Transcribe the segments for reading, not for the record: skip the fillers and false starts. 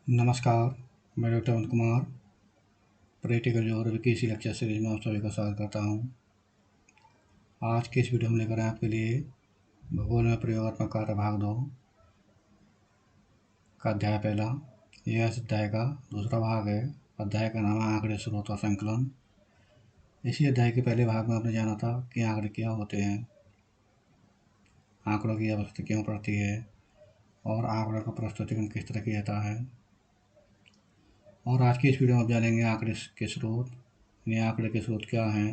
नमस्कार, मैं doctor Amit Kumar practical geography की इसी लेक्चर सीरीज में आप सभी का स्वागत करता हूँ। आज के इस वीडियो में लेकर आए आपके लिए भूगोल में प्रयोगात्मक कार्य भाग 2 का अध्याय पहला। यह इस अध्याय का दूसरा भाग है। अध्याय का नाम है आंकड़े, स्रोत और संकलन। इसी अध्याय के पहले भाग में आपने जाना था कि आंकड़े क्या होते हैं, आंकड़ों की आवश्यकता क्यों पड़ती है और आंकड़ों का प्रस्तुतिकरण किस तरह किया जाता है। और आज की इस वीडियो में आप जानेंगे आंकड़े के स्रोत, यानी आंकड़े के स्रोत क्या हैं,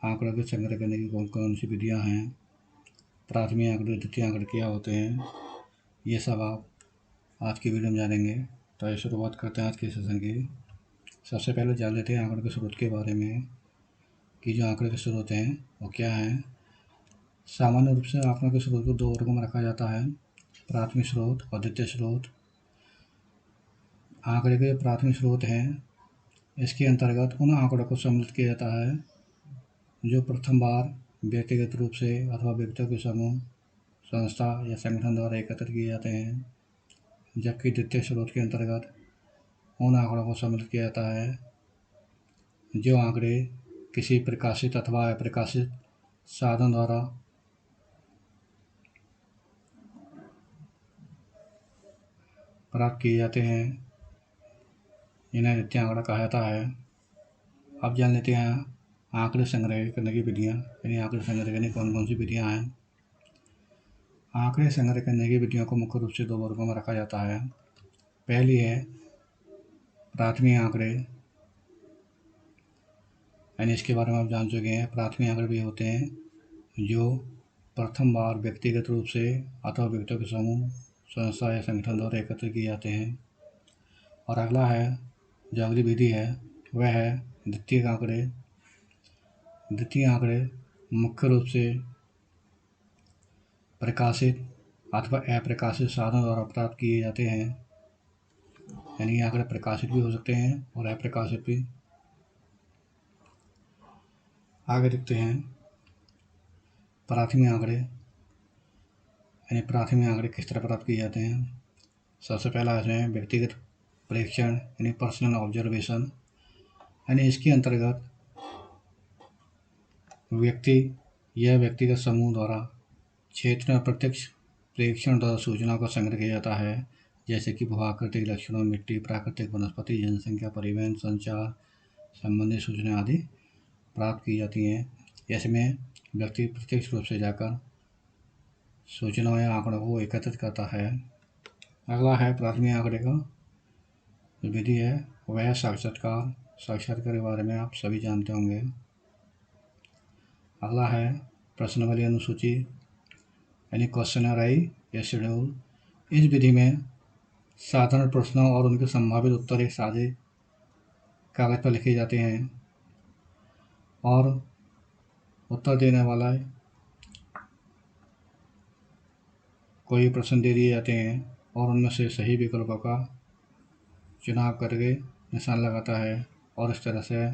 आंकड़ों के संग्रह करने की कौन कौन सी विधियाँ हैं, प्राथमिक आंकड़े, द्वितीय आंकड़े क्या होते हैं, ये सब आप आज की वीडियो में जानेंगे। तो ये शुरुआत करते हैं आज के सेशन की। सबसे पहले जान लेते हैं आंकड़े के स्रोत के बारे में कि जो आंकड़े के स्रोत हैं वो क्या हैं। सामान्य रूप से आंकड़ों के स्रोत को दो वर्गों में रखा जाता है, प्राथमिक स्रोत और द्वितीय स्रोत। आंकड़े के प्राथमिक स्रोत हैं, इसके अंतर्गत उन आंकड़ों को सम्मिलित किया जाता है जो प्रथम बार व्यक्तिगत रूप से अथवा व्यक्तियों के समूह, संस्था या संगठन द्वारा एकत्रित किए जाते हैं। जबकि द्वितीय स्रोत के अंतर्गत उन आंकड़ों को सम्मिलित किया जाता है जो आंकड़े किसी प्रकाशित अथवा अप्रकाशित साधन द्वारा प्राप्त किए जाते हैं, इन्हें द्वितीय आंकड़ा कहा जाता है। अब जान लेते हैं आंकड़े संग्रह करने की विधियाँ, यानी आंकड़े संग्रह करने की कौन कौन सी विधियाँ हैं। आंकड़े संग्रह करने की विधियों को मुख्य रूप से दो वर्गों में रखा जाता है। पहली है प्राथमिक आंकड़े, यानी इसके बारे में आप जान चुके हैं। प्राथमिक आंकड़े भी होते हैं जो प्रथम बार व्यक्तिगत रूप से अथवा व्यक्तियों के समूह, संस्था या संगठन द्वारा एकत्र किए जाते हैं। और अगला है, जो अगली विधि है वह है द्वितीय आंकड़े। द्वितीय आंकड़े मुख्य रूप से प्रकाशित अथवा अप्रकाशित साधनों द्वारा प्राप्त किए जाते हैं, यानी आंकड़े प्रकाशित भी हो सकते हैं और अप्रकाशित भी। आगे देखते हैं प्राथमिक आंकड़े, यानी प्राथमिक आंकड़े किस तरह प्राप्त किए जाते हैं। सबसे पहला इसमें व्यक्तिगत प्रेक्षण, यानी पर्सनल ऑब्जर्वेशन, यानी इसके अंतर्गत व्यक्ति या व्यक्तिगत समूह द्वारा क्षेत्र में प्रत्यक्ष प्रेक्षण द्वारा सूचनाओं का संग्रह किया जाता है, जैसे कि भूआकृतिक लक्षणों, मिट्टी, प्राकृतिक वनस्पति, जनसंख्या, परिवहन, संचार संबंधी सूचनाएं आदि प्राप्त की जाती हैं। इसमें व्यक्ति प्रत्यक्ष रूप से जाकर सूचनाओं या आंकड़ों को एकत्रित करता है। अगला है प्राथमिक आंकड़े का जो विधि है वह है साक्षात्कार। साक्षात्कार के बारे में आप सभी जानते होंगे। अगला है प्रश्नावली अनुसूची, यानी क्वेश्चनराई या शेड्यूल। इस विधि में साधारण प्रश्नों और उनके संभावित उत्तर एक साझे कागज पर लिखे जाते हैं और उत्तर देने वाला कोई प्रश्न दे दिए जाते हैं और उनमें से सही विकल्पों का चुनाव करके निशान लगाता है और इस तरह से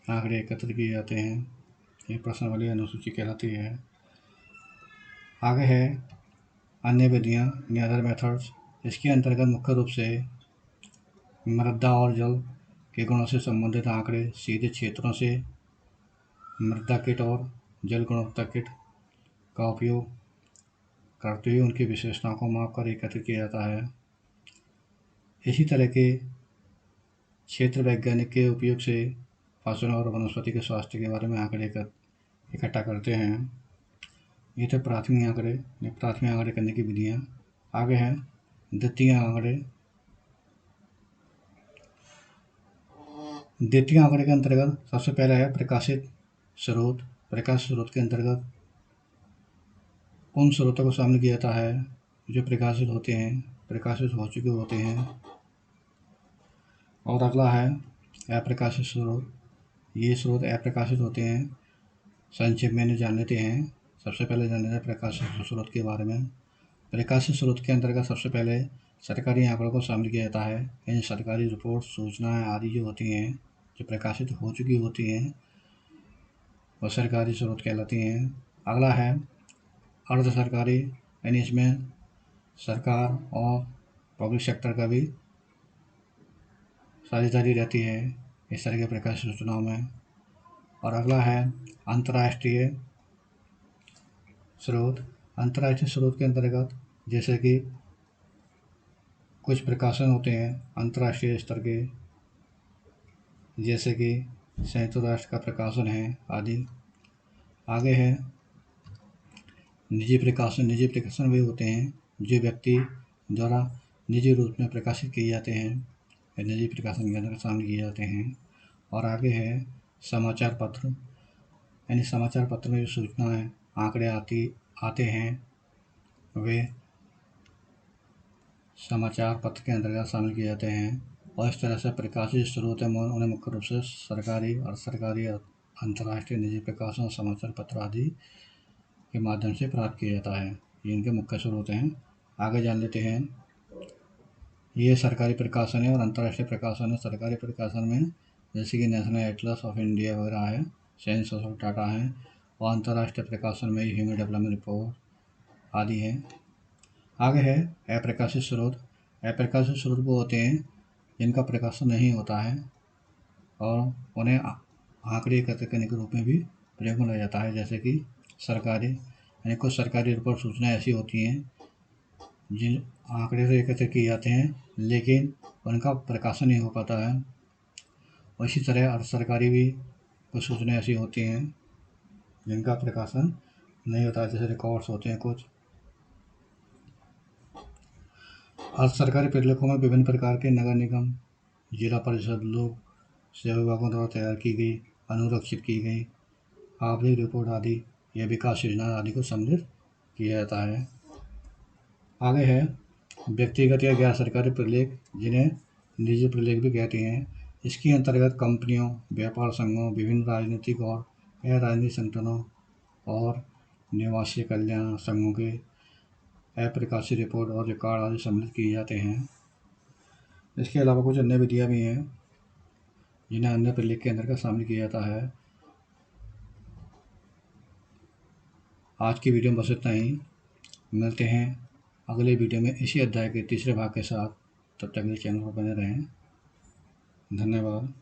आंकड़े एकत्र किए जाते हैं। ये प्रश्नावली अनुसूची कहलाती है। आगे है अन्य विधियाँ, अदर मेथड्स। इसके अंतर्गत मुख्य रूप से मृदा और जल के गुणों से संबंधित आंकड़े सीधे क्षेत्रों से मृदा किट और जल गुणवत्ता किट का उपयोग करते हुए उनकी विशेषताओं को मापकर एकत्रित किया जाता है। इसी तरह के क्षेत्र वैज्ञानिक के उपयोग से फसलों और वनस्पति के स्वास्थ्य के बारे में आंकड़े इकट्ठा करते हैं। ये थे प्राथमिक आंकड़े, प्राथमिक आंकड़े करने की विधियाँ। आगे हैं द्वितीय आंकड़े। द्वितीय आंकड़े के अंतर्गत सबसे पहला है प्रकाशित स्रोत। प्रकाशित स्रोत के अंतर्गत उन स्रोतों को शामिल किया जाता है जो प्रकाशित होते हैं, प्रकाशित हो चुके होते हैं। और अगला है अप्रकाशित स्रोत। ये स्रोत अप्रकाशित होते हैं। संक्षेप में जान लेते हैं। सबसे पहले जान लेते हैं प्रकाशित स्रोत के बारे में। प्रकाशित स्रोत के अंतर्गत सबसे पहले सरकारी आंकड़ों को शामिल किया जाता है। इन सरकारी रिपोर्ट, सूचनाएं आदि जो होती हैं, जो प्रकाशित हो चुकी होती हैं, वह सरकारी स्रोत कहलाती हैं। अगला है अर्ध सरकारी, यानी इसमें सरकार और पब्लिक सेक्टर का भी साझेदारी रहती है इस तरह के प्रकाशित सूचनाओं में। और अगला है अंतर्राष्ट्रीय स्रोत। अंतर्राष्ट्रीय स्रोत के अंतर्गत जैसे कि कुछ प्रकाशन होते हैं अंतर्राष्ट्रीय स्तर के, जैसे कि संयुक्त राष्ट्र का प्रकाशन है आदि। आगे है निजी प्रकाशन। निजी प्रकाशन वे होते हैं जो व्यक्ति द्वारा निजी रूप में प्रकाशित किए जाते हैं, निजी प्रकाशन के अंदर शामिल किए जाते हैं। और आगे है समाचार पत्र, यानी समाचार पत्र में जो सूचनाएं आंकड़े आते हैं वे समाचार पत्र के अंतर्गत शामिल किए जाते हैं। और इस तरह से प्रकाशित स्रोत हैं उन्हें मुख्य रूप से सरकारी, अर्ध सरकारी, अंतर्राष्ट्रीय, निजी प्रकाशन, समाचार पत्र आदि के माध्यम से प्राप्त किया जाता है। ये इनके मुख्य स्रोत हैं। आगे जान लेते हैं ये सरकारी प्रकाशन है और अंतर्राष्ट्रीय प्रकाशन है। सरकारी प्रकाशन में जैसे कि नेशनल एटलस ऑफ इंडिया वगैरह है, सेंसस ऑफ डाटा है। और अंतर्राष्ट्रीय प्रकाशन में ह्यूमन डेवलपमेंट रिपोर्ट आदि हैं। आगे है अप्रकाशित स्रोत। अप्रकाशित स्रोत वो होते हैं जिनका प्रकाशन नहीं होता है और उन्हें आंकड़े एकत्र करने के रूप में भी प्रयोग में लाया जाता है। जैसे कि सरकारी, यानी कुछ सरकारी रिपोर्ट सूचनाएं ऐसी होती हैं जिन आंकड़े से एकत्र किए जाते हैं लेकिन उनका प्रकाशन नहीं हो पाता है। और इसी तरह अर्ध सरकारी भी कुछ सूचनाएं ऐसी होती हैं जिनका प्रकाशन नहीं होता, जैसे रिकॉर्ड्स होते हैं कुछ। अर्ध सरकारी परिलेखों में विभिन्न प्रकार के नगर निगम, जिला परिषद, लोक सेवा विभागों द्वारा तैयार की गई, अनुरक्षित की गई आवधिक रिपोर्ट आदि या विकास योजना आदि को सम्मिलित किया जाता है। आगे है व्यक्तिगत या गैर सरकारी प्रलेख, जिन्हें निजी प्रलेख भी कहते हैं। इसके अंतर्गत कंपनियों, व्यापार संघों, विभिन्न राजनीतिक और गैर राजनीतिक संगठनों और निवासी कल्याण संघों के अप्रकाशित रिपोर्ट और रिकॉर्ड आदि सम्मिलित किए जाते हैं। इसके अलावा कुछ अन्य विधियाँ भी हैं जिन्हें अन्य प्रलेख के अंतर्गत शामिल किया जाता है। आज की वीडियो में बस इतना ही। मिलते हैं अगले वीडियो में इसी अध्याय के तीसरे भाग के साथ। तब तक के लिए चैनल पर बने रहें। धन्यवाद।